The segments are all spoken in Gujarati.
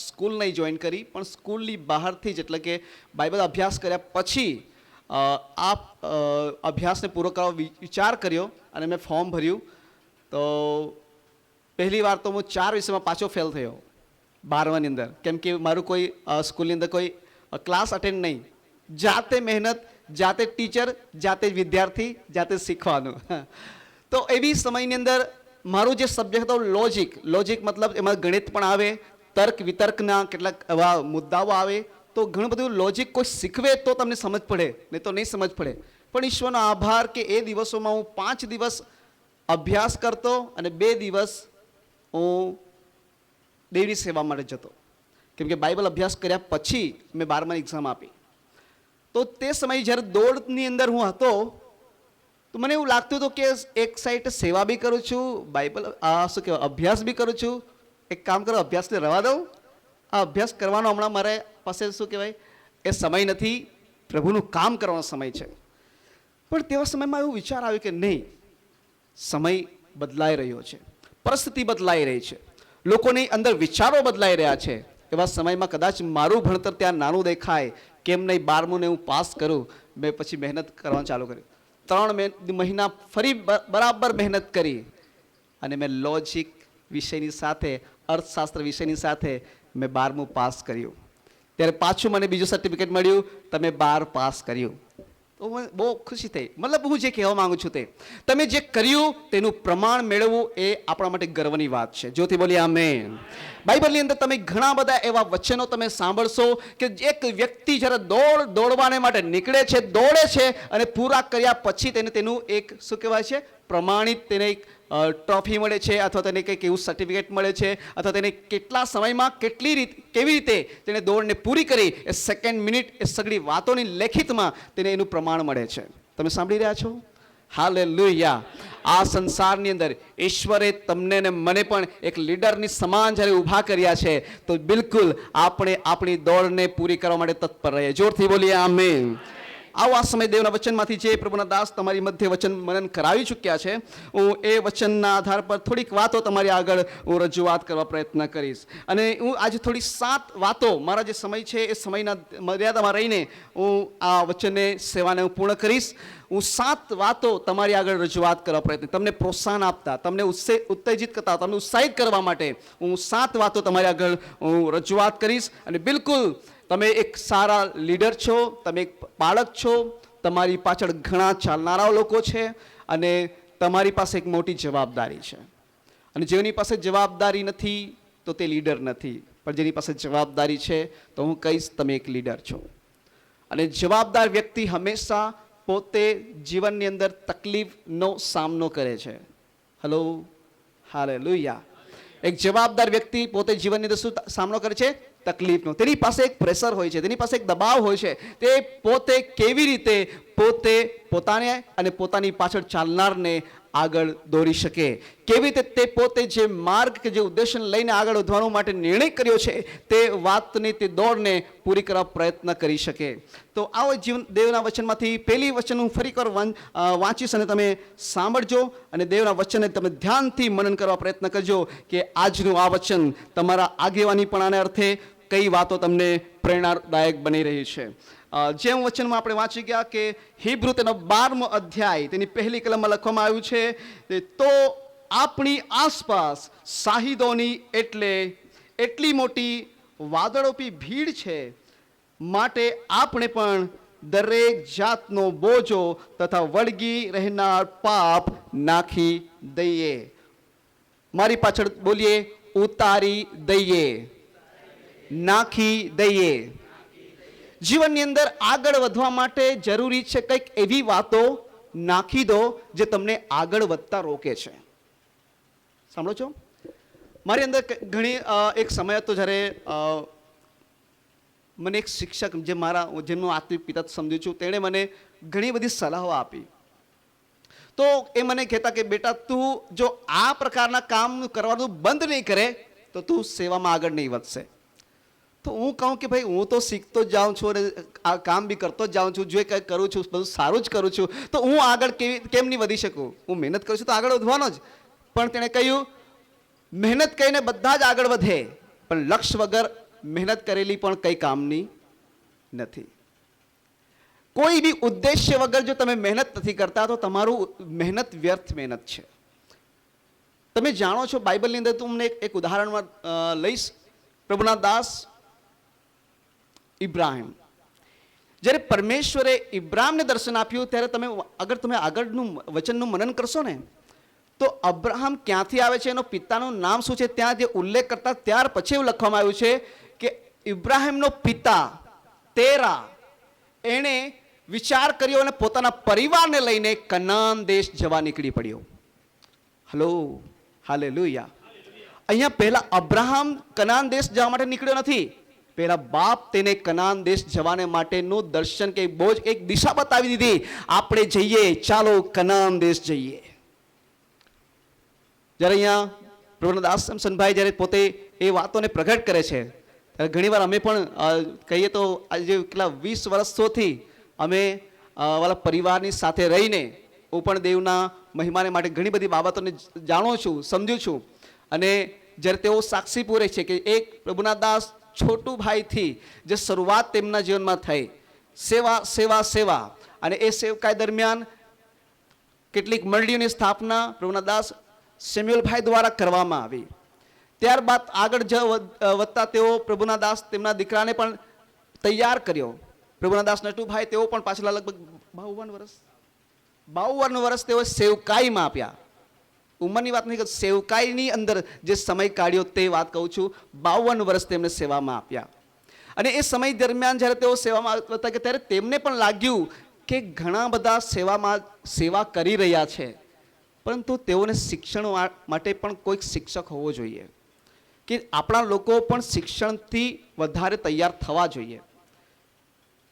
સ્કૂલ નહીં જોઈન કરી, પણ સ્કૂલની બહારથી જ, એટલે કે બાઇબલ અભ્યાસ કર્યા પછી આ અભ્યાસને પૂરો કરવા વિચાર કર્યો અને મેં ફોર્મ ભર્યું. તો પહેલી વાર તો હું 4 વિષયમાં પાછો ફેલ થયો 12માની અંદર, કેમ કે મારું કોઈ સ્કૂલની અંદર કોઈ ક્લાસ અટેન્ડ નહીં. જાતે મહેનત, જાતે ટીચર, જાતે વિદ્યાર્થી, જાતે શીખવાનું. તો એવી સમયની અંદર મારું જે સબ્જેક્ટ હતો લોજિક મતલબ એમાં ગણિત પણ આવે, તર્ક વિતર્કના કેટલાક એવા મુદ્દાઓ આવે. તો ઘણું બધું લોજિક કોઈ શીખવે તો તમને સમજ પડે, નહીં તો નહીં સમજ પડે. પણ ઈશ્વરનો આભાર કે એ દિવસોમાં હું 5 દિવસ અભ્યાસ કરતો અને 2 દિવસ હું દેવની સેવા માટે જતો, કેમ કે બાઇબલ અભ્યાસ કર્યા પછી મેં 12માની એક્ઝામ આપી. તો તે સમયે જ્યારે દોડની અંદર હું હતો તો મને એવું લાગતું હતું કે એક સાઈડ સેવા બી કરું છું, બાઇબલ શું કહેવાય અભ્યાસ બી કરું છું. એક કામ કરો, અભ્યાસને રવા દઉં, આ અભ્યાસ કરવાનો હમણાં મારે પાસે શું કહેવાય એ સમય નથી, પ્રભુનું કામ કરવાનો સમય છે. પણ તેવા સમયમાં એવું વિચાર આવ્યો કે નહીં, સમય બદલાઈ રહ્યો છે, પરિસ્થિતિ બદલાઈ રહી છે, લોકોની અંદર વિચારો બદલાઈ રહ્યા છે. એવા સમયમાં કદાચ મારું ભણતર ત્યાં નાનું દેખાય, કેમ નહીં 12મું હું પાસ કરું. મેં પછી મહેનત કરવાનું ચાલુ કર્યું. 3 મહિના ફરી બરાબર મહેનત કરી અને મેં લોજિક વિષયની સાથે, અર્થશાસ્ત્ર વિષયની સાથે મેં 12મું પાસ કર્યું. ત્યારે પાછું મને બીજું સર્ટિફિકેટ મળ્યું, તમે 12 પાસ કર્યું. તો મને બહુ ખુશી થઈ. મતલબ હું જે કહેવા માંગુ છું તે, તમે જે કર્યું તેનું પ્રમાણ મેળવવું એ આપણા માટે ગર્વની વાત છે. જોથી બોલીએ આમેન. બાઇબલની અંદર તમે ઘણા બધા એવા વચનો તમે સાંભળશો કે એક વ્યક્તિ જ્યારે દોડવાને માટે નીકળે છે, દોડે છે અને પૂરા કર્યા પછી તેને તેનું એક શું કહેવાય છે પ્રમાણિત તેને એક ટ્રોફી મળે છે, અથવા તેને કંઈક એવું સર્ટિફિકેટ મળે છે, અથવા તેને કેટલા સમયમાં કેવી રીતે તેને દોડને પૂરી કરી એ સેકન્ડ, મિનિટ, એ સગળી વાતોની લેખિતમાં તેને એનું પ્રમાણ મળે છે. તમે સાંભળી રહ્યા છો? હાલેલુયા. આ સંસારની અંદર ઈશ્વરે તમને ને મને પણ એક લીડરની સમાન જ્યારે ઊભા કર્યા છે, તો બિલકુલ આપણે આપણી દોડને પૂરી કરવા માટે તત્પર રહીએ. જોરથી બોલીએ આમેન. આવો આ સમય દેવના વચનમાંથી જે પ્રભુના દાસ તમારી મધ્ય વચન મનન કરાવી ચૂક્યા છે, હું એ વચનના આધાર પર થોડીક વાતો તમારી આગળ હું રજૂઆત કરવા પ્રયત્ન કરીશ. અને હું આજે થોડી 7 વાતો, મારા જે સમય છે એ સમયના મર્યાદામાં રહીને હું આ વચનને સેવાને હું પૂર્ણ કરીશ. હું 7 વાતો તમારી આગળ રજૂઆત કરવા પ્રયત્ન, તમને પ્રોત્સાહન આપતા, તમને ઉત્તેજિત કરતા, તમને ઉત્સાહિત કરવા માટે હું 7 વાતો તમારી આગળ હું રજૂઆત કરીશ. અને બિલકુલ તમે એક સારા લીડર છો, તમે એક બાળક છો, તમારી પાછળ ઘણા ચાલનારા લોકો છે અને તમારી પાસે એક મોટી જવાબદારી છે. અને જેની પાસે જવાબદારી નથી તો તે લીડર નથી, પણ જેની પાસે જવાબદારી છે તો હું કહીશ તમે એક લીડર છો. અને જવાબદાર વ્યક્તિ હંમેશા પોતે જીવનની અંદર તકલીફનો સામનો કરે છે. Hello, hallelujah. એક જવાબદાર વ્યક્તિ પોતે જીવનની અંદર શું સામનો કરે છે? તકલીફનો. તેની પાસે એક પ્રેશર હોય છે, તેની પાસે એક દબાવ હોય છે. તે પોતે કેવી રીતે પોતાને અને પોતાની પાછળ ચાલનારને આગળ દોરી શકે, કેવી રીતે તે પોતે જે માર્ગ કે જે ઉદ્દેશને લઈને આગળ વધવાનો માટે નિર્ણય કર્યો છે તે વાતની, તે દોડને પૂરી કરવા પ્રયત્ન કરી શકે. તો આવો દેવના વચનમાંથી પહેલી વચન હું ફરી વાર વાંચીશ અને તમે સાંભળજો અને દેવના વચનને તમે ધ્યાનથી મનન કરવા પ્રયત્ન કરજો કે આજનું આ વચન તમારા આગેવાની પણ આને અર્થે કઈ વાતો તમને પ્રેરણાદાયક બની રહી છે. જેમ વચનમાં આપણે વાંચી ગયા કે હિબ્રુ તેનો 12મો અધ્યાય તેની પહેલી કલમમાં લખવામાં આવ્યું છે, તો આપણી આસપાસ શાહિદોની એટલી મોટી વાદળોપી ભીડ છે, માટે આપણે પણ દરેક જાતનો બોજો તથા વળગી રહેનાર પાપ નાખી દઈએ. મારી પાછળ બોલીએ, ઉતારી દઈએ, નાખી દઈએ. જીવનની અંદર આગળ વધવા માટે જરૂરી છે કંઈક એવી વાતો નાખી દો જે તમને આગળ વધતા રોકે છે. સાંભળો છો? મારી અંદર ઘણી એક સમય હતો જ્યારે મને એક શિક્ષક જેમનું આત્મિક પિતા સમજું છું, તેણે મને ઘણી બધી સલાહો આપી. તો એ મને કહેતા કે બેટા, તું જો આ પ્રકારના કામ કરવાનું બંધ નહીં કરે તો તું સેવામાં આગળ નહીં વધશે. તો હું કહું કે ભાઈ, હું તો શીખતો જ જાઉં છું અને આ કામ બી કરતો જ જાઉં છું, જે કંઈ કરું છું બધું સારું જ કરું છું, તો હું આગળ કેમ નહીં વધી શકું? હું મહેનત કરું છું તો આગળ વધવાનો જ. પણ તેણે કહ્યું, મહેનત કરીને બધા જ આગળ વધે, પણ લક્ષ્ય વગર મહેનત કરેલી પણ કંઈ કામની નથી. કોઈ બી ઉદ્દેશ્ય વગર જો તમે મહેનત નથી કરતા તો તમારું મહેનત વ્યર્થ મહેનત છે. તમે જાણો છો બાઇબલની અંદર તમને એક ઉદાહરણમાં લઈશ. પ્રભુના દાસ ઇબ્રાહિમ, જ્યારે પરમેશ્વરે ઇબ્રાહિમને દર્શન આપ્યું ત્યારે તમે આગળનું વચનનું મનન કરશો ને તો અબ્રાહમ ક્યાંથી આવે છે, એનો પિતાનું નામ શું છે, ત્યાં જે ઉલ્લેખ કરતા ત્યાર પછી એવું લખવામાં આવ્યું છે કે ઇબ્રાહિમનો પિતા તેરા એણે વિચાર કર્યો અને પોતાના પરિવારને લઈને કનાન દેશ જવા નીકળી પડ્યો. Hello, hallelujah. અહીંયા પહેલા અબ્રાહમ કનાન દેશ જવા માટે નીકળ્યો નથી. પહેલા બાપ તેને કનાન દેશ જવાને માટેનું દર્શન કે બહુ જ એક દિશા બતાવી દીધી. આપણે જઈએ, ચાલો કનાન દેશ જઈએ. જ્યારે અહીંયા પ્રભુના દાસ સમસનભાઈ જ્યારે પોતે એ વાતોને પ્રગટ કરે છે ત્યારે ઘણીવાર અમે પણ કહીએ તો આજે કેટલા 20 વર્ષોથી અમે વાળા પરિવારની સાથે રહીને હું પણ દેવના મહિમાને માટે ઘણી બધી બાબતોને જાણું છું, સમજું છું. અને જ્યારે તેઓ સાક્ષી પૂરે છે કે એક પ્રભુના દાસ છોટુભાઈથી જે શરૂઆત તેમના જીવનમાં થઈ, સેવા સેવા સેવા, અને એ સેવકાઈ દરમિયાન કેટલીક મંડળીઓની સ્થાપના પ્રભુના દાસ સેમ્યુઅલભાઈ દ્વારા કરવામાં આવી. ત્યારબાદ આગળ વધતા તેઓ પ્રભુના દાસ તેમના દીકરાને પણ તૈયાર કર્યો. પ્રભુના દાસ નટુભાઈ તેઓ પણ પાછલા લગભગ 52 વર્ષ તેઓ સેવકાઈમાં આપ્યા. ઉંમરની વાત નહીં, સેવકાઈની અંદર જે સમય કાઢ્યો તે વાત કહું છું. 52 વર્ષ તેમને સેવામાં આપ્યા. અને એ સમય દરમિયાન જ્યારે તેઓ સેવામાં હતા કે ત્યારે તેમને પણ લાગ્યું કે ઘણા બધા સેવા કરી રહ્યા છે, પરંતુ તેઓને શિક્ષણ માટે પણ કોઈક શિક્ષક હોવો જોઈએ, કે આપણા લોકો પણ શિક્ષણથી વધારે તૈયાર થવા જોઈએ.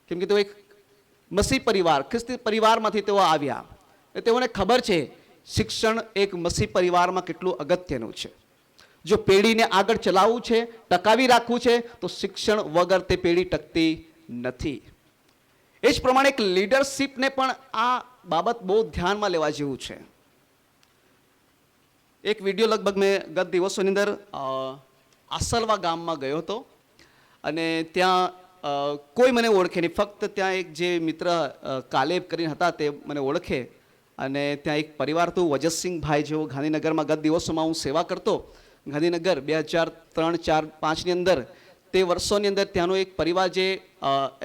કેમ કે તેઓ એક મસીહ પરિવાર, ખ્રિસ્તી પરિવારમાંથી તેઓ આવ્યા. તેઓને ખબર છે શિક્ષણ એક મસીહ પરિવારમાં કેટલું અગત્યનું છે. જો પેઢીને આગળ ચલાવવું છે, ટકાવી રાખવું છે, તો શિક્ષણ વગર તે પેઢી ટકતી નથી. એ જ પ્રમાણે એક લીડરશીપને પણ આ બાબત બહુ ધ્યાનમાં લેવા જેવું છે. એક વિડીયો લગભગ મેં ગત દિવસોની અંદર આસલવા ગામમાં ગયો હતો અને ત્યાં કોઈ મને ઓળખે નહીં, ફક્ત ત્યાં એક જે મિત્ર કાલેબ કરીને હતા તે મને ઓળખે. અને ત્યાં એક પરિવાર હતું વજતસિંહભાઈ, જેવો ગાંધીનગરમાં ગત દિવસોમાં હું સેવા કરતો. ગાંધીનગર 2003, 4, 5ની અંદર તે વર્ષોની અંદર ત્યાંનો એક પરિવાર જે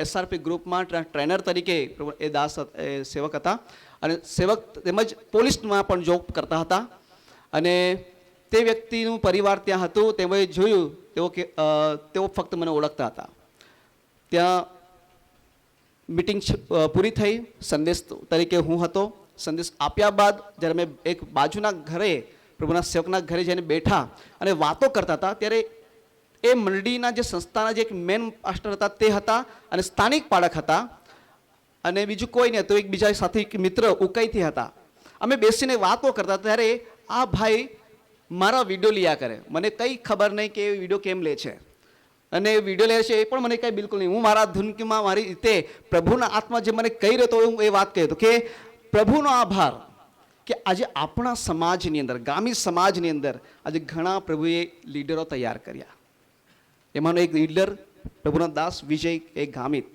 SRP ગ્રુપમાં ટ્રેનર તરીકે એ દાસ સેવક હતા અને સેવક તેમજ પોલીસમાં પણ જોબ કરતા હતા. અને તે વ્યક્તિનું પરિવાર ત્યાં હતું. તેઓએ જોયું તેઓ ફક્ત મને ઓળખતા હતા. ત્યાં મિટિંગ પૂરી થઈ, સંદેશ તરીકે હું હતો. સંદેશ આપ્યા બાદ જ્યારે મેં એક બાજુના ઘરે પ્રભુના સેવકના ઘરે જઈને બેઠા અને વાતો કરતા હતા ત્યારે એ મંડળીના જે સંસ્થાના જે એક મેન પાસ્ટર હતા તે હતા અને સ્થાનિક પાળક હતા અને બીજું કોઈ નહીં હતું. એકબીજા સાથે એક મિત્ર ઉકાઈથી હતા. અમે બેસીને વાતો કરતા ત્યારે આ ભાઈ મારા વિડીયો લીયા કરે. મને કંઈ ખબર નહીં કે એ વિડીયો કેમ લે છે અને વિડીયો લે છે એ પણ મને કંઈ બિલકુલ નહીં. હું મારા ધૂનકીમાં મારી રીતે પ્રભુના આત્મા જે મને કહી રહ્યો હતો હું એ વાત કહેતો કે પ્રભુનો આભાર કે આજે આપણા સમાજની અંદર, ગામી સમાજની અંદર આજે ઘણા પ્રભુએ લીડરો તૈયાર કર્યા. એમાંનો એક લીડર પ્રભુના દાસ વિજય એ ગામિત,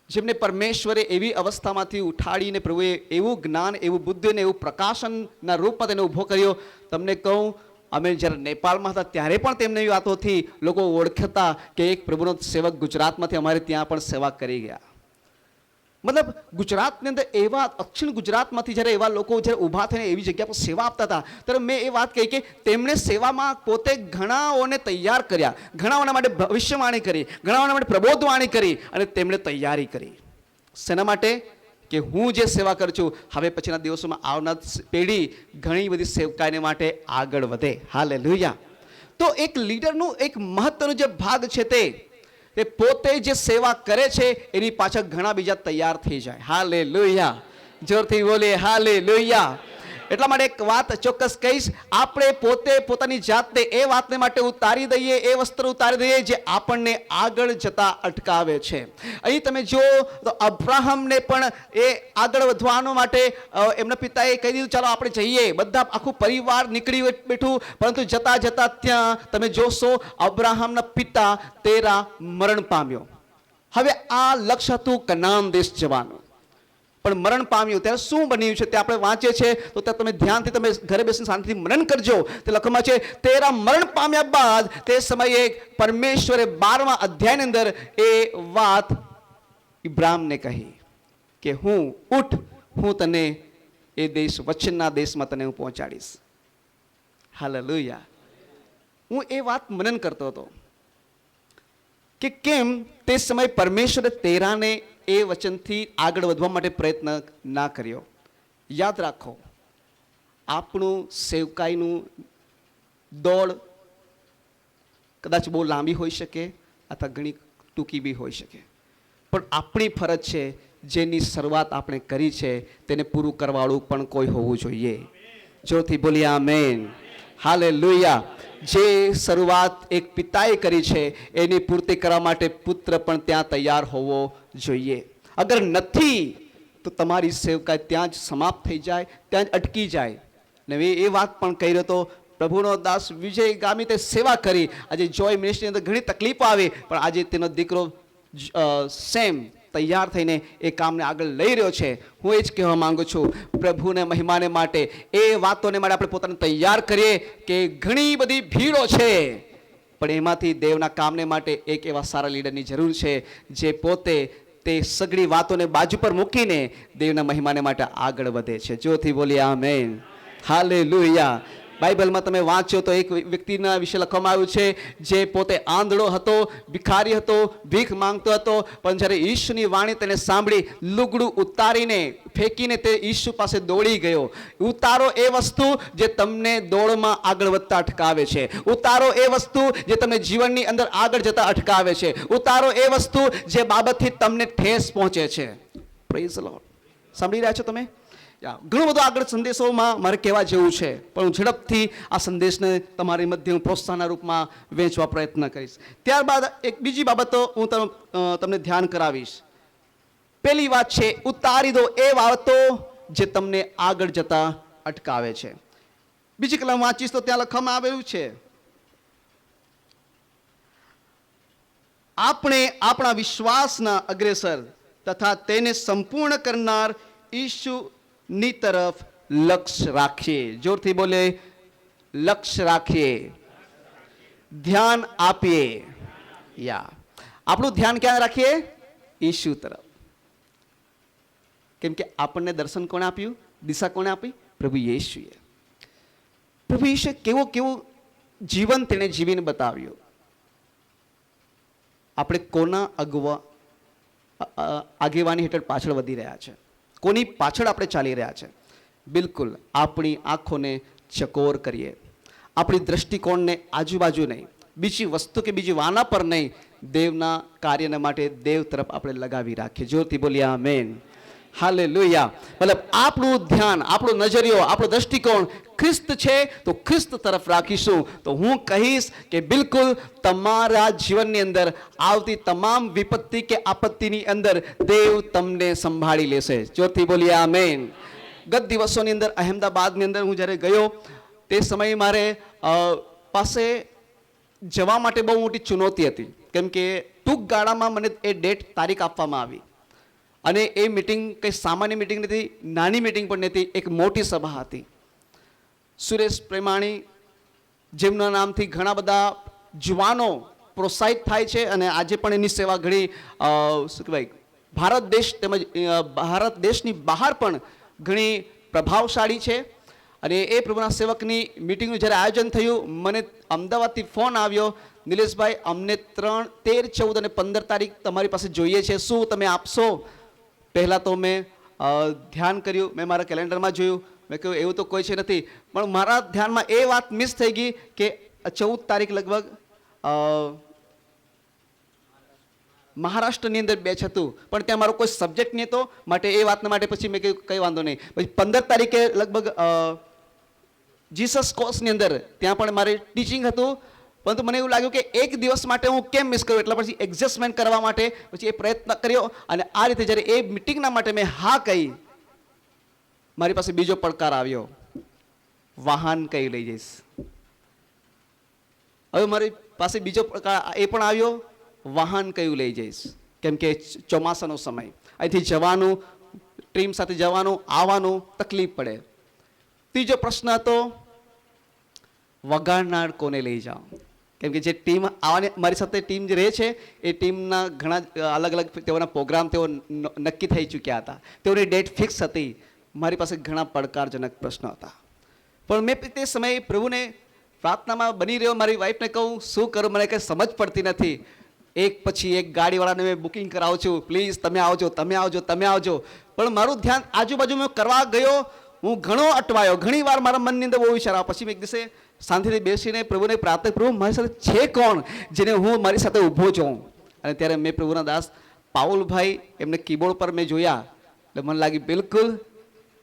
જેમને પરમેશ્વરે એવી અવસ્થામાંથી ઉઠાડીને પ્રભુએ એવું જ્ઞાન, એવું બુદ્ધિ અને એવું પ્રકાશનના રૂપમાં તેને ઊભો કર્યો. તમને કહું, અમે જ્યારે નેપાળમાં હતા ત્યારે પણ તેમને એવી વાતોથી લોકો ઓળખતા કે એક પ્રભુનો સેવક ગુજરાતમાંથી અમારે ત્યાં પણ સેવા કરી ગયા. મતલબ ગુજરાતની અંદર એવા દક્ષિણ ગુજરાતમાંથી જ્યારે એવા લોકો જ્યારે ઊભા થઈને એવી જગ્યા પર સેવા આપતા હતા ત્યારે મેં એ વાત કહી કે તેમણે સેવામાં પોતે ઘણાઓને તૈયાર કર્યા, ઘણાઓના માટે ભવિષ્યવાણી કરી, ઘણાઓના માટે પ્રબોધવાણી કરી અને તેમણે તૈયારી કરી. શેના માટે? કે હું જે સેવા કરું છું હવે પછીના દિવસોમાં આવનાર પેઢી ઘણી બધી સેવકાઈને માટે આગળ વધે. હાલેલુયા. તો એક લીડરનું એક મહત્વનો જે ભાગ છે તે પોતે જે સેવા કરે છે એની પાછળ ઘણા બીજા તૈયાર થઈ જાય. હાલેલુયા. જોરથી બોલીએ હાલેલુયા. એટલા માટે એક વાત ચોક્કસ કહીશ, આપણે પોતે પોતાની જાતને એ વાતને માટે ઉતારી દઈએ, એ વસ્ત્ર ઉતારી દઈએ જે આપણને આગળ જતા અટકાવે છે. અહીં તમે જો તો અબ્રાહમને પણ એ આગળ વધવાનો માટે એમના પિતાએ કહી દીધું ચાલો આપણે જઈએ, બધા આખું પરિવાર નીકળી બેઠું, પરંતુ જતા જતા ત્યાં તમે જોશો અબ્રાહમના પિતા તેરા મરણ પામ્યો. હવે આ લક્ષ્ય હતું કનાન દેશ જવાનું, પણ મરણ પામ્યું. ત્યારે શું બન્યું છે તે આપણે વાંચીએ છીએ તો ત્યાં તમે ધ્યાનથી તમે ઘરે બેસીને શાંતિથી મનન કરજો. તે લખવામાં છે તેરા મરણ પામ્યા બાદ તે સમયે પરમેશ્વરે 12મા અધ્યાયની અંદર એ વાત ઇબ્રાહિમને કહી કે હું ઉઠ, હું તને એ દેશ વચનના દેશમાં તને હું પહોંચાડીશ. હાલેલુયા. હું એ વાત મનન કરતો હતો કે કેમ તે સમયે પરમેશ્વરે તેરાને એ વચનથી આગળ વધવા માટે પ્રયત્ન ના કર્યો. યાદ રાખો, આપણું સેવકાઈનું દોડ કદાચ બહુ લાંબી હોઈ શકે અથવા ઘણી ટૂંકી બી હોઈ શકે, પણ આપણી ફરજ છે જેની શરૂઆત આપણે કરી છે તેને પૂરું કરવાવાળું પણ કોઈ હોવું જોઈએ. જોરથી બોલીએ આમેન. હાલેલુયા. જે શરૂઆત એક પિતાએ કરી છે એની પૂર્તિ કરવા માટે પુત્ર પણ ત્યાં તૈયાર હોવો જોઈએ. અગર નથી તો તમારી સેવકાઈ ત્યાં જ સમાપ્ત થઈ જાય, ત્યાં જ અટકી જાય. ને એ વાત પણ કહી રહ્યો હતો, પ્રભુનો દાસ વિજય ગામિતે સેવા કરી, આજે જોય મિનિસ્ટ્રીની અંદર ઘણી તકલીફો આવી, પણ આજે તેનો દીકરો સેમ તૈયાર થઈને એ કામને આગળ લઈ રહ્યો છે. હું એ જ કહેવા માંગુ છું, પ્રભુને મહિમાને માટે એ વાતોને માટે આપણે પોતાને તૈયાર કરીએ કે ઘણી બધી ભીડો છે, પણ એમાંથી દેવના કામને માટે એક એવા સારા લીડરની જરૂર છે જે પોતે તે સગળી વાતોને બાજુ પર મૂકીને દેવના મહિમાને માટે આગળ વધે છે. જોથી બોલીએ આમેન. હાલેલુયા. બાઇબલમાં તમે વાંચો તો એક વ્યક્તિના વિશે લખવામાં આવ્યું છે જે પોતે આંધળો હતો, ભિખારી હતો, ભીખ માંગતો હતો, પણ જ્યારે ઈશુની વાણી તેને સાંભળી લુગડું ઉતારીને ફેંકીને તે ઈશુ પાસે દોડી ગયો. ઉતારો એ વસ્તુ જે તમને દોડમાં આગળ વધતા અટકાવે છે. ઉતારો એ વસ્તુ જે તમને જીવનની અંદર આગળ જતા અટકાવે છે. ઉતારો એ વસ્તુ જે બાબતથી તમને ઠેસ પહોંચે છે. Praise the lord. સાંભળી રહ્યા છો તમે? ઘણું બધું આગળ સંદેશોમાં મારે કહેવા જેવું છે, પણ હું ઝડપથી આ સંદેશને તમારી મધ્ય હું પ્રોત્સાહનના રૂપમાં વેચવા પ્રયત્ન કરીશ. ત્યારબાદ એક બીજી બાબતો હું તમને ધ્યાન કરાવીશ. પહેલી વાત છે, ઉતારી દો એ બાબતો જે તમને આગળ જતા અટકાવે છે. બીજી કલમ વાંચીશ તો ત્યાં લખવામાં આવેલું છે, આપણે આપણા વિશ્વાસના અગ્રેસર તથા તેને સંપૂર્ણ કરનાર ઈસુ ની તરફ લક્ષ્ય રાખીએ. જોરથી બોલે, લક્ષ્ય રાખીએ, ધ્યાન આપીએ. આપણું ધ્યાન ક્યાં રાખીએ? ઈસુ તરફ. કેમ કે આપણને દર્શન કોણે આપ્યું? દિશા કોણે આપી? પ્રભુ યેશુએ. પ્રભુ યેશુએ કેવું જીવન તેણે જીવીને બતાવ્યું. આપણે કોના આગેવાની હેઠળ પાછળ વધી રહ્યા છે? કોની પાછળ આપણે ચાલી રહ્યા છે? બિલકુલ આપણી આંખોને ચકોર કરીએ, આપણી દ્રષ્ટિકોણને આજુબાજુ નહીં, બીજી વસ્તુ કે બીજી વાના પર નહીં, દેવના કાર્યના માટે દેવ તરફ આપણે લગાવી રાખીએ. જોરથી બોલીએ આમેન. હાલેલુયા. મતલબ આપણું ધ્યાન, આપણો નજરિયો, આપણો દ્રષ્ટિકોણ ખ્રિસ્ત છે તો ખ્રિસ્ત તરફ રાખીશું તો હું કહીશ કે બિલકુલ તમારા જીવનની અંદર આવતી તમામ વિપત્તિ કે આપત્તિની અંદર દેવ તમને સંભાળી લેશે. જોરથી બોલીએ આમેન. ગત દિવસોની અંદર અહેમદાબાદની અંદર હું જ્યારે ગયો તે સમયે મારે પાસે જવા માટે બહુ મોટી ચુનૌતી હતી, કેમ કે ટૂંક ગાળામાં મને એ ડેટ તારીખ આપવામાં આવી અને એ મિટિંગ કંઈ સામાન્ય મિટિંગ નથી, નાની મિટિંગ પણ નથી, એક મોટી સભા હતી. સુરેશ પ્રેમાણી જેમના નામથી ઘણા બધા જુવાનો પ્રોત્સાહિત થાય છે અને આજે પણ એની સેવા ઘણી શું કહેવાય ભારત દેશ તેમજ ભારત દેશની બહાર પણ ઘણી પ્રભાવશાળી છે. અને એ પ્રભુના સેવકની મિટિંગનું જ્યારે આયોજન થયું, મને અમદાવાદથી ફોન આવ્યો, નિલેશભાઈ અમને 3, 13, 14 અને 15 તારીખ તમારી પાસે જોઈએ છે, શું તમે આપશો? પહેલાં તો મેં ધ્યાન કર્યું, મેં મારા કેલેન્ડરમાં જોયું, મેં કહ્યું એવું તો કોઈ છે નથી, પણ મારા ધ્યાનમાં એ વાત મિસ થઈ ગઈ કે 14 તારીખ લગભગ મહારાષ્ટ્રની અંદર બેચ હતું, પણ ત્યાં મારો કોઈ સબ્જેક્ટ નહીં હતો, માટે એ વાતના માટે પછી મેં કહ્યું કંઈ વાંધો નહીં. પછી 15 તારીખે લગભગ જીસસ કોર્સની અંદર ત્યાં પણ મારે ટીચિંગ હતું, પરંતુ મને એવું લાગ્યું કે એક દિવસ માટે હું કેમ મિસ કરું, એટલે પછી એડજસ્ટમેન્ટ કરવા માટે પછી એ પ્રયત્ન કર્યો. અને આ રીતે જ્યારે એ મિટિંગના માટે મેં હા કહી, મારી પાસે બીજો પડકાર આવ્યો, વાહન કઈ લઈ જઈશ. હવે મારી પાસે બીજો પડકાર એ પણ આવ્યો, વાહન કયું લઈ જઈશ, કેમ કે ચોમાસાનો સમય, અહીંથી જવાનું, ટીમ સાથે જવાનું આવવાનું તકલીફ પડે. ત્રીજો પ્રશ્ન હતો, વગાડનાર કોને લઈ જાઉં, કેમ કે જે ટીમ આવવાની મારી સાથે ટીમ જે રહે છે એ ટીમના ઘણા અલગ અલગ તેઓના પ્રોગ્રામ તેઓ નક્કી થઈ ચૂક્યા હતા, તેઓની ડેટ ફિક્સ હતી. મારી પાસે ઘણા પડકારજનક પ્રશ્નો હતા, પણ મેં તે સમયે પ્રભુને પ્રાર્થનામાં બની રહ્યો. મારી વાઈફને કહું શું કરું, મને કંઈ સમજ પડતી નથી. એક પછી એક ગાડીવાળાને મેં બુકિંગ કરાવું છું, પ્લીઝ તમે આવજો, તમે આવજો, તમે આવજો. પણ મારું ધ્યાન આજુબાજુ મેં કરવા ગયો, હું ઘણો અટવાયો. ઘણી વાર મારા મનની અંદર બહુ વિચાર આવ્યો. પછી મેં એક દિવસે શાંતિથી બેસીને પ્રભુને પ્રાર્થના, પ્રભુ મારી સાથે છે કોણ જેને હું મારી સાથે ઊભો છું. અને ત્યારે મેં પ્રભુના દાસ પાઉલભાઈ એમને કીબોર્ડ પર મેં જોયા, એટલે મને લાગી બિલકુલ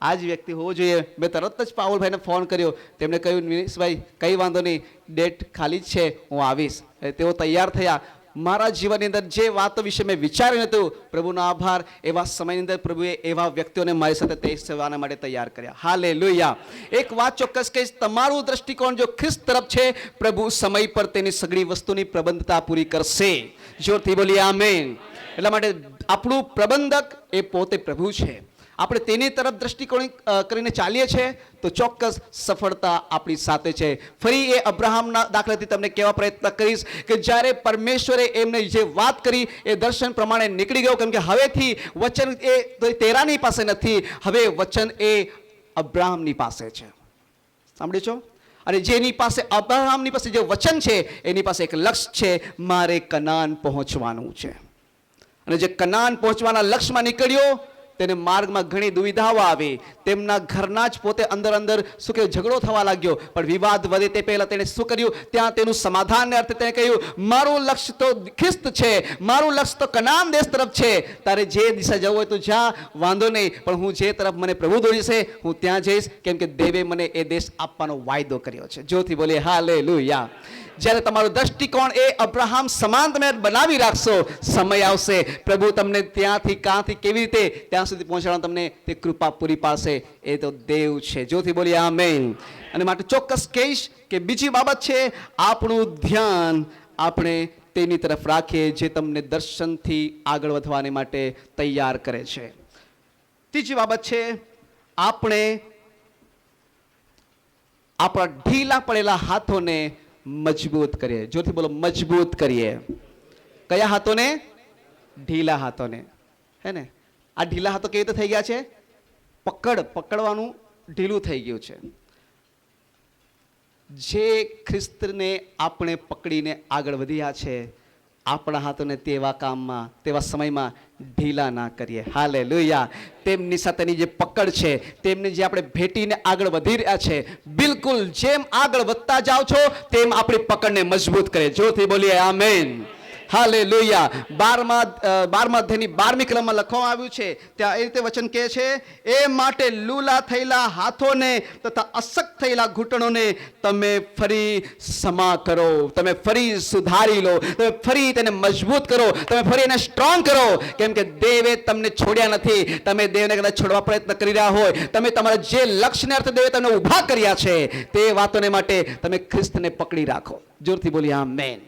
આ જ વ્યક્તિ હોવો જોઈએ. મેં તરત જ પાઉલભાઈને ફોન કર્યો, તેમણે કહ્યું નિલેશભાઈ કંઈ વાંધો નહીં, ડેટ ખાલી જ છે, હું આવીશ. તેઓ તૈયાર થયા. મારા જીવનની અંદર જે વાતો વિશે મેં વિચાર્યું હતું, પ્રભુનો આભાર, એવા સમયની અંદર પ્રભુએ એવા વ્યક્તિઓને મારી સાથે તે સેવાના માટે તૈયાર કર્યા. હાલેલુયા. એક વાત ચોક્કસ કહીશ, તમારું દ્રષ્ટિકોણ જો ખ્રિસ્ત તરફ છે, પ્રભુ સમય પર તેની સગળી વસ્તુની પ્રબંધતા પૂરી કરશે. જોરથી બોલીએ આમેન. એટલા માટે આપણું પ્રબંધક એ પોતે પ્રભુ છે. આપણે તેની તરફ દ્રષ્ટિકોણ કરીને ચાલીએ છીએ તો ચોક્કસ સફળતા આપણી સાથે છે. ફરી એ અબ્રાહમના દાખલાથી તમને કહેવા પ્રયત્ન કરીશ કે જ્યારે પરમેશ્વરે એમને જે વાત કરી એ દર્શન પ્રમાણે નીકળી ગયો, કેમ કે હવેથી વચન એ તેરાની પાસે નથી, હવે વચન એ અબ્રાહમની પાસે છે. સાંભળ્યું છો? અને જેની પાસે અબ્રાહમની પાસે જે વચન છે એની પાસે એક લક્ષ્ય છે, મારે કનાન પહોંચવાનું છે. અને જે કનાન પહોંચવાના લક્ષ્યમાં નીકળ્યો તેને માર્ગમાં ઘણી દુવિધાઓ આવી. તેમના ઘરના જ પોતે અંદર અંદર શું કે ઝઘડો થવા લાગ્યો, પણ વિવાદ વધે તે પહેલા તેણે શું કર્યું, ત્યાં તેનું સમાધાનને અર્થે તેણે કહ્યું, મારું લક્ષ્ય તો ખ્રિસ્ત છે, મારું લક્ષ્ય તો કનાન દેશ તરફ છે. તારે જે દિશા જવું હોય તો જા, વાંધો નહીં, પણ હું જે તરફ મને પ્રભુ દોરશે હું ત્યાં જઈશ, કેમ કે દેવે મને એ દેશ આપવાનો વાયદો કર્યો છે. જોથી બોલીએ હાલેલુયા. જ્યારે તમારો દ્રષ્ટિકોણ એ અબ્રાહમ સમાન તમે બનાવી રાખશો, સમય આવશે પ્રભુ તમને ત્યાંથી કાંથી કેવી રીતે ત્યાં સુધી પહોંચાડવા તમને તે કૃપા પૂરી પાડશે. એ તો દેવ છે. જોથી બોલીએ આમેન. અને માટે ચોક્કસ કહીશ કે બીજી બાબત છે, આપણું ધ્યાન આપણે તેની તરફ રાખીએ જે તમને દર્શનથી આગળ વધવાને માટે તૈયાર કરે છે. ત્રીજી બાબત છે, આપણે આપણા ઢીલા પડેલા હાથોને મજબૂત કરીએ. જોરથી બોલો, મજબૂત કરીએ. કયા હાથોને? ઢીલા હાથોને. હે ને? આ ઢીલા હાથો કેવી રીતે થઈ ગયા છે? પકડવાનું ઢીલું થઈ ગયું છે. જે ખ્રિસ્તને આપણે પકડીને આગળ વધ્યા છે, આપણા હાથોને તેવા કામમાં તેવા સમયમાં ઢીલા ના કરીએ. હાલેલુયા. તેમની સાથેની જે પકડ છે, તેમને જે આપણે ભેટીને આગળ વધી રહ્યા છે, બિલકુલ જેમ આગળ વધતા જાઓ છો તેમ આપણી પકડને મજબૂત કરે. જોરથી બોલીએ આમેન. હાલેલુયા. 12મા અધ્યાયની 12મી કલમમાં લખવામાં આવ્યું છે, ત્યાં એ રીતે વચન કહે છે, એ માટે લૂલા થયેલા હાથોને તથા અશક્ત થયેલા ઘૂંટણોને તમે ફરી સમા કરો, તમે ફરી સુધારી લો, તમે ફરી તેને મજબૂત કરો, તમે ફરી એને સ્ટ્રોંગ કરો, કેમ કે દેવે તમને છોડ્યા નથી. તમે દેવને કદાચ છોડવા પ્રયત્ન કરી રહ્યા હોય, તમે તમારા જે લક્ષ્યને અર્થે દેવે તમને ઊભા કર્યા છે તે વાતોને માટે તમે ખ્રિસ્તને પકડી રાખો. જોરથી બોલીએ આમેન.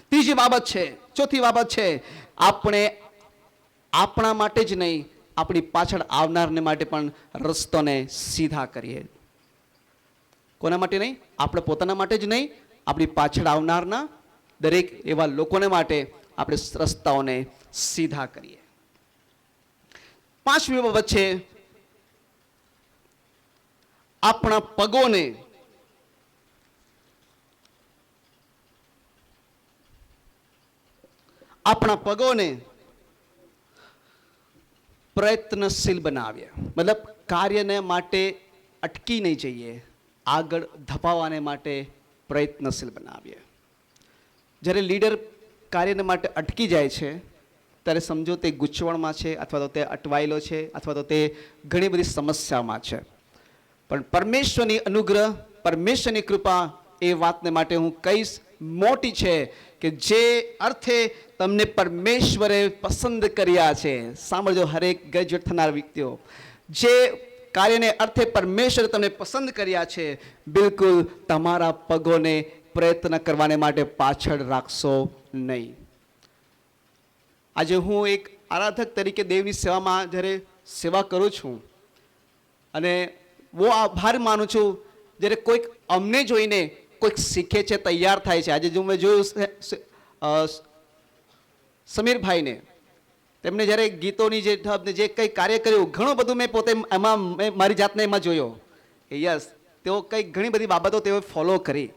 ત્રીજી બાબત છે, ચોથી બાબત છે, આપણે આપણા માટે જ નહીં, આપણી પાછળ આવનારને માટે પણ રસ્તોને સીધા કરીએ. કોના માટે નહીં? આપણે પોતાના માટે જ નહીં, આપણી પાછળ આવનારના દરેક એવા લોકોને માટે આપણે રસ્તાઓને સીધા કરીએ. પાંચમી બાબત છે, આપણા પગોને પ્રયત્નશીલ બનાવીએ. મતલબ કાર્યને માટે અટકી નહીં જઈએ, આગળ ધપાવવાને માટે પ્રયત્નશીલ બનાવીએ. જ્યારે લીડર કાર્યને માટે અટકી જાય છે ત્યારે સમજો તે ગૂંચવણમાં છે, અથવા તો તે અટવાયેલો છે, અથવા તો તે ઘણી બધી સમસ્યામાં છે. પણ પરમેશ્વરની અનુગ્રહ, પરમેશ્વરની કૃપા એ વાતને માટે હું કહીશ મોટી છે કે જે અર્થે તમને પરમેશ્વરે પસંદ કર્યા છે. સાંભળજો હરેક ગ્રેજ્યુએટ થનાર વ્યક્તિઓ, જે કાર્યને અર્થે પરમેશ્વરે તમને પસંદ કર્યા છે, બિલકુલ તમારા પગોને પ્રયત્ન કરવાને માટે પાછળ રાખશો નહીં. આજે હું એક આરાધક તરીકે દેવની સેવામાં જ્યારે સેવા કરું છું, અને બહુ આભાર માનું છું જ્યારે કોઈક અમને જોઈને કોઈક શીખે છે, તૈયાર થાય છે. આજે જો મેં જોયું સમીરભાઈને, તેમણે જ્યારે ગીતોની જે કંઈ કાર્ય કર્યું, ઘણું બધું મેં પોતે એમાં મારી જાતને એમાં જોયો કે યસ, તેઓ કંઈક ઘણી બધી બાબતો તેઓએ ફોલો કરી.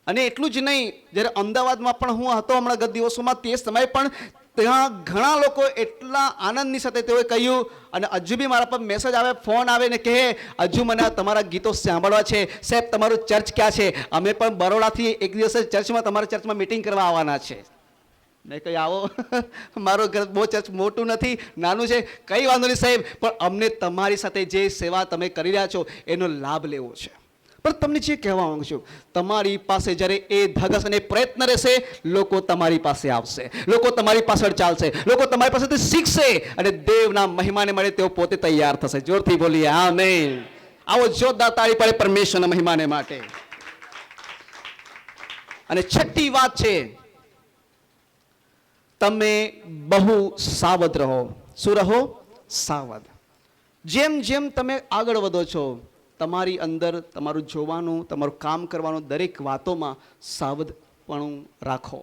અને એટલું જ નહીં, જ્યારે અમદાવાદમાં પણ હું હતો હમણાં ગત દિવસોમાં, તે સમયે પણ ત્યાં ઘણા લોકો એટલા આનંદની સાથે તેઓએ કહ્યું, અને હજુ બી મારા પર મેસેજ આવે, ફોન આવે ને કહે, હજુ મને તમારા ગીતો સાંભળવા છે સાહેબ, તમારું ચર્ચ ક્યાં છે? અમે પણ બરોડાથી એક દિવસે ચર્ચમાં, તમારા ચર્ચમાં મિટિંગ કરવા આવવાના છે. મેં કહ્યું આવો, મારું ઘર બહુ ચર્ચ મોટું નથી, નાનું છે, કંઈ વાંધો નહીં સાહેબ, પણ અમને તમારી સાથે જે સેવા તમે કરી રહ્યા છો એનો લાભ લેવો છે. પણ તમને જે કહેવા માંગુ છું, તમારી પાસે જ્યારે એ ધગસ અને પ્રયત્ન રહેશે, લોકો તમારી પાસે આવશે, લોકો તમારી પાછળ ચાલશે, લોકો તમારી પાસેથી શીખશે, અને દેવના મહિમાને મળે તેઓ પોતે તૈયાર થશે. જોરથી બોલીએ આમેન. આવો જોરદાર તાળી પડે પરમેશ્વરના મહિમાને માટે. અને છઠ્ઠી વાત છે, તમે બહુ સાવધ રહો. શું રહો? સાવધ. જેમ જેમ તમે આગળ વધો છો, તમારી અંદર તમારું જોવાનું, તમારું કામ કરવાનું, દરેક વાતોમાં સાવધપણું રાખો,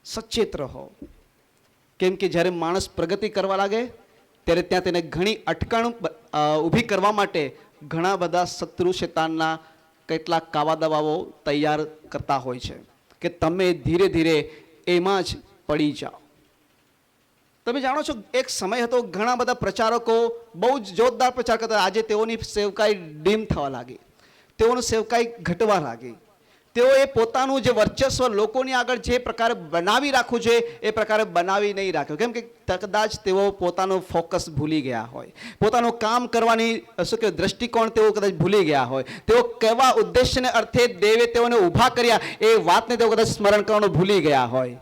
સચેત રહો. કેમ કે જ્યારે માણસ પ્રગતિ કરવા લાગે ત્યારે ત્યાં તેને ઘણી અટકણ ઊભી કરવા માટે ઘણા બધા શત્રુ શૈતાનના કેટલાક કાવા દવાઓ તૈયાર કરતા હોય છે કે તમે ધીરે ધીરે એમાં જ પડી જાઓ. તમે જાણો છો, એક સમય હતો, ઘણા બધા પ્રચારકો બહુ જ જોરદાર પ્રચાર કરતા. આજે તેઓની સેવકાઈ ડીમ થવા લાગી, તેઓની સેવકાઈ ઘટવા લાગી. તેઓએ પોતાનું જે વર્ચસ્વ લોકોની આગળ જે પ્રકારે બનાવી રાખવું જોઈએ એ પ્રકારે બનાવી નહીં રાખ્યું. કેમ કે કદાચ તેઓ પોતાનું ફોકસ ભૂલી ગયા હોય, પોતાનું કામ કરવાની શું કે દ્રષ્ટિકોણ તેઓ કદાચ ભૂલી ગયા હોય, તેઓ કેવા ઉદ્દેશ્યને અર્થે દેવે તેઓને ઊભા કર્યા એ વાતને તેઓ કદાચ સ્મરણ કરવાનું ભૂલી ગયા હોય.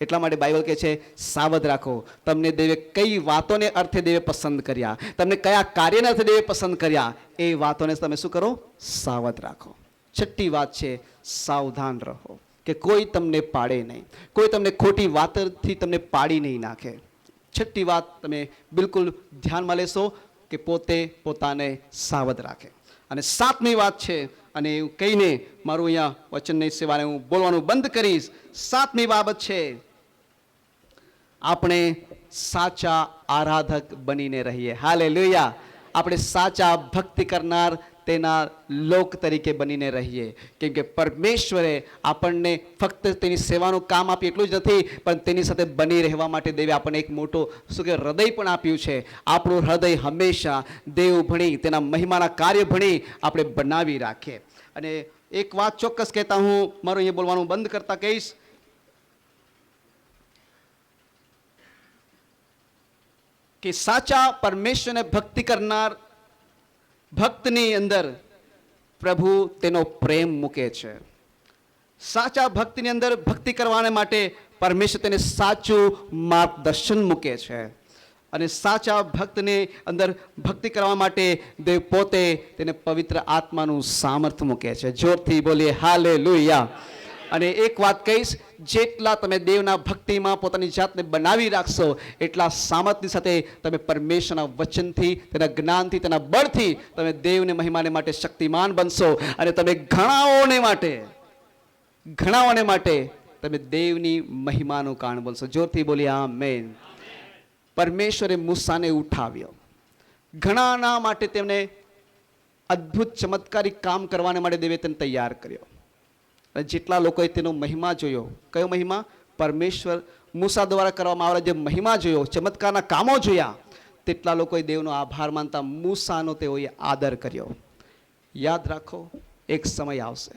એટલા માટે બાઇબલ કહે છે સાવધ રાખો. તમને દેવે કઈ વાતોને અર્થે દેવે પસંદ કર્યા, તમને કયા કાર્યને અર્થે દેવે પસંદ કર્યા, એ વાતોને તમે શું કરો? સાવધ રાખો. છઠ્ઠી વાત છે, સાવધાન રહો કે કોઈ તમને પાડે નહીં, કોઈ તમને ખોટી વાતથી તમને પાડી નહીં નાખે. છઠ્ઠી વાત તમે બિલકુલ ધ્યાનમાં લેશો કે પોતે પોતાને સાવધ રાખે. અને સાતમી વાત છે, અને એવું કહીને મારું અહીંયા વચનની સેવાને હું બોલવાનું બંધ કરીશ. સાતમી બાબત છે, આપણે સાચા આરાધક બનીને રહીએ. હાલેલુયા. આપણે સાચા ભક્તિ કરનાર તેના લોક તરીકે બનીને રહીએ. કેમ કે પરમેશ્વરે આપણને ફક્ત તેની સેવાનું કામ આપ્યું એટલું જ નથી, પણ તેની સાથે બની રહેવા માટે દેવે આપણને એક મોટો શું કે હૃદય પણ આપ્યું છે. આપણું હૃદય હંમેશા દેવ ભણી, તેના મહિમાના કાર્ય ભણી આપણે બનાવી રાખીએ. અને એક વાત ચોક્કસ કહેતા હું મારું અહીંયા બોલવાનું બંધ કરતા કહીશ કે સાચા પરમેશ્વરને ભક્તિ કરનાર ભક્તની અંદર પ્રભુ તેનો પ્રેમ મૂકે છે. સાચા ભક્તિની અંદર ભક્તિ કરવાને માટે પરમેશ્વર તેને સાચું માર્ગદર્શન મૂકે છે. અને સાચા ભક્તની અંદર ભક્તિ કરવા માટે દેવ પોતે તેને પવિત્ર આત્માનું સામર્થ્ય મૂકે છે. જોરથી બોલીએ હાલેલુયા. અને એક વાત કહીશ, જેટલા તમે દેવના ભક્તિમાં પોતાની જાતને બનાવી રાખશો, એટલા સામર્થ્યની સાથે તમે પરમેશ્વરના વચનથી, તેના જ્ઞાનથી, તેના બળથી તમે દેવને મહિમાને માટે શક્તિમાન બનશો. અને તમે ઘણાઓને માટે તમે દેવની મહિમાનું કારણ બોલશો. જોરથી બોલીએ આમેન. પરમેશ્વરે મૂસાને ઉઠાવ્યો, ઘણાના માટે તેમને અદ્ભુત ચમત્કારિક કામ કરવાને માટે દેવે તેને તૈયાર કર્યો. જેટલા લોકોએ તેનો મહિમા જોયો, કયો મહિમા? પરમેશ્વર મૂસા દ્વારા કરવામાં આવેલા જે મહિમા જોયો, ચમત્કારના કામો જોયા, તેટલા લોકોએ દેવનો આભાર માનતા મૂસાનો તેઓએ આદર કર્યો. યાદ રાખો, એક સમય આવશે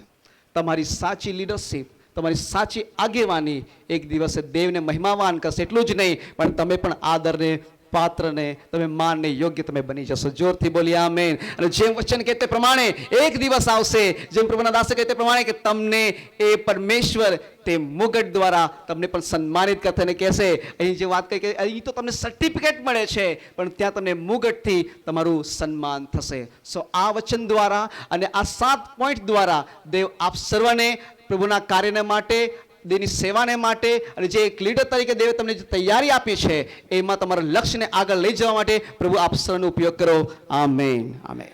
તમારી સાચી લીડરશીપ, તમારી સાચી આગેવાની એક દિવસે દેવને મહિમાવાન કરશે. એટલું જ નહીં, પણ તમે પણ આદરને પાત્રને, તમે માનને યોગ્ય તમે બની જશો. જોરથી બોલી આમેન. અને જેમ વચન કહે તે પ્રમાણે એક દિવસ આવશે, જેમ પ્રભુના દાસે કહે તે પ્રમાણે, કે તમને એ પરમેશ્વર તે મુગટ દ્વારા તમને પણ સન્માનિત કરશે અને કહેશે, અહીં જે વાત કરી કે અહીં તો તમને સર્ટિફિકેટ મળે છે, પણ ત્યાં તમને મુગટથી તમારું સન્માન થશે. સો આ વચન દ્વારા અને આ 7 પોઈન્ટ દ્વારા દેવ આપ સર્વને પ્રભુના કાર્યને માટે, દેવની સેવાને માટે, અને જે એક લીડર તરીકે દેવે તમને જે તૈયારી આપી છે એમાં તમારા લક્ષ્યને આગળ લઈ જવા માટે પ્રભુ આપ સર્વનો ઉપયોગ કરો. આમેન. આમેન.